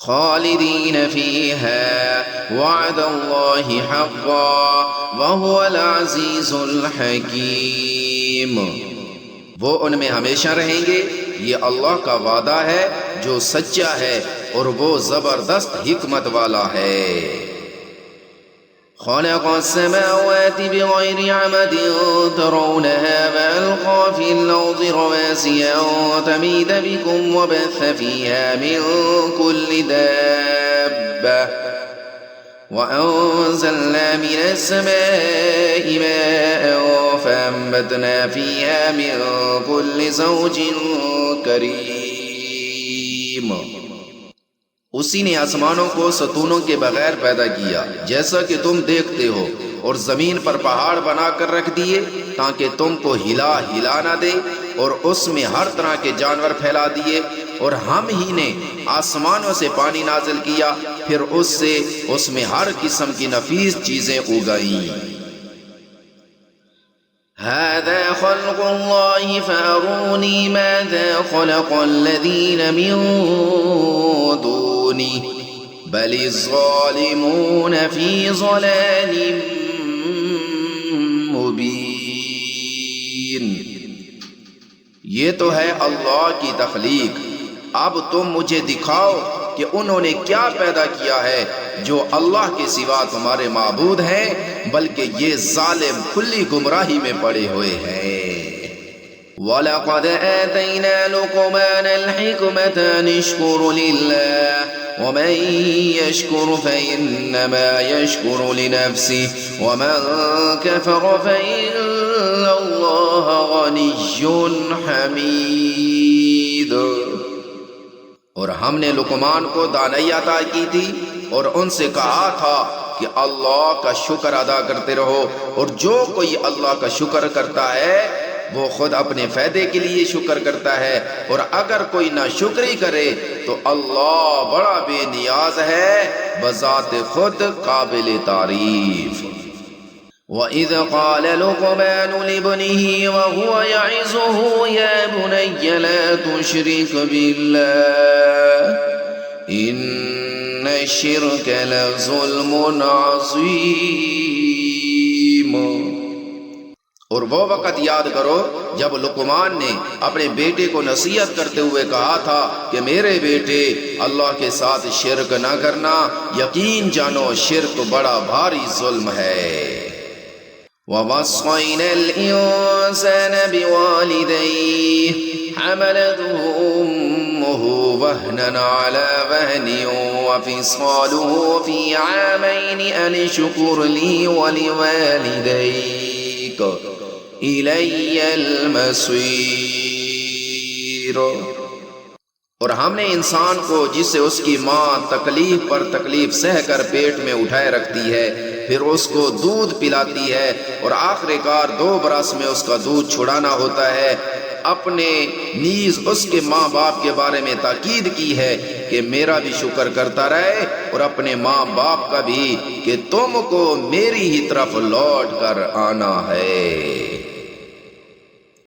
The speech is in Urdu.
خالدین فیہا وعد اللہ حقا وہو العزیز الحکیم، وہ ان میں ہمیشہ رہیں گے، یہ اللہ کا وعدہ ہے جو سچا ہے اور وہ زبردست حکمت والا ہے۔ خلق السماوات بغير عمد ترونها وألقى في الأرض رواسي أن تميد بكم وبث فيها من كل دابة وأنزلنا من السماء ماء فأنبتنا فيها من كل زوج كريم۔ اسی نے آسمانوں کو ستونوں کے بغیر پیدا کیا جیسا کہ تم دیکھتے ہو، اور زمین پر پہاڑ بنا کر رکھ دیے تاکہ تم کو ہلا نہ دے، اور اس میں ہر طرح کے جانور پھیلا دیے، اور ہم ہی نے آسمانوں سے پانی نازل کیا، پھر اس میں ہر قسم کی نفیس چیزیں اگائیں۔ هذا خلق الله فأروني ماذا خلق الذين من دونه بل الظالمون في ضلال مبين۔ یہ تو ہے اللہ کی تخلیق، اب تم مجھے دکھاؤ کہ انہوں نے کیا پیدا کیا ہے جو اللہ کے سوا تمہارے معبود ہیں، بلکہ یہ ظالم کھلی گمراہی میں پڑے ہوئے ہیں۔ وَلَقَدْ آتَيْنَا لُقْمَانَ الْحِكْمَةَ أَنِ اشْكُرْ لِلَّهِ وَمَنْ يَشْكُرْ فَإِنَّمَا يَشْكُرُ لِنَفْسِهِ وَمَنْ كَفَرَ فَإِنَّ اللَّهَ غَنِيٌّ حَمِيدٌ۔ اور ہم نے لقمان کو دانائی عطا کی تھی اور ان سے کہا تھا کہ اللہ کا شکر ادا کرتے رہو، اور جو کوئی اللہ کا شکر کرتا ہے وہ خود اپنے فائدے کے لیے شکر کرتا ہے، اور اگر کوئی ناشکری کرے تو اللہ بڑا بے نیاز ہے، بذات خود قابل تعریف۔ وَإِذْ قَالَ لُقْمَانُ لِابْنِهِ وَهُوَ يَعِظُهُ يَا بُنَيَّ لَا تُشْرِكْ بِاللَّهِ إِنَّ الشِّرْكَ لَظُلْمٌ عَظِيمٌ۔ اور وہ وقت یاد کرو جب لقمان نے اپنے بیٹے کو نصیحت کرتے ہوئے کہا تھا کہ میرے بیٹے اللہ کے ساتھ شرک نہ کرنا، یقین جانو شرک بڑا بھاری ظلم ہے۔ وَوَصَّيْنَا الْإِنسَانَ بِوَالِدَيْهِ حَمَلَتْهُ أُمُّهُ وَهْنًا عَلَى وَهْنٍ وَفِصَالُهُ فِي عَامَيْنِ أَنِ اشْكُرْ لِي وَلِوَالِدَيْكَ إِلَيَّ الْمَصِيرُ۔ اور ہم نے انسان کو جسے اس کی ماں تکلیف پر تکلیف سہ کر پیٹ میں اٹھائے رکھتی ہے، پھر اس کو دودھ پلاتی ہے، اور آخر کار 2 برس میں اس کا دودھ چھڑانا ہوتا ہے، اپنے نیز اس کے ماں باپ کے بارے میں تاکید کی ہے کہ میرا بھی شکر کرتا رہے، اور اپنے ماں باپ کا بھی، کہ تم کو میری ہی طرف لوٹ کر آنا ہے۔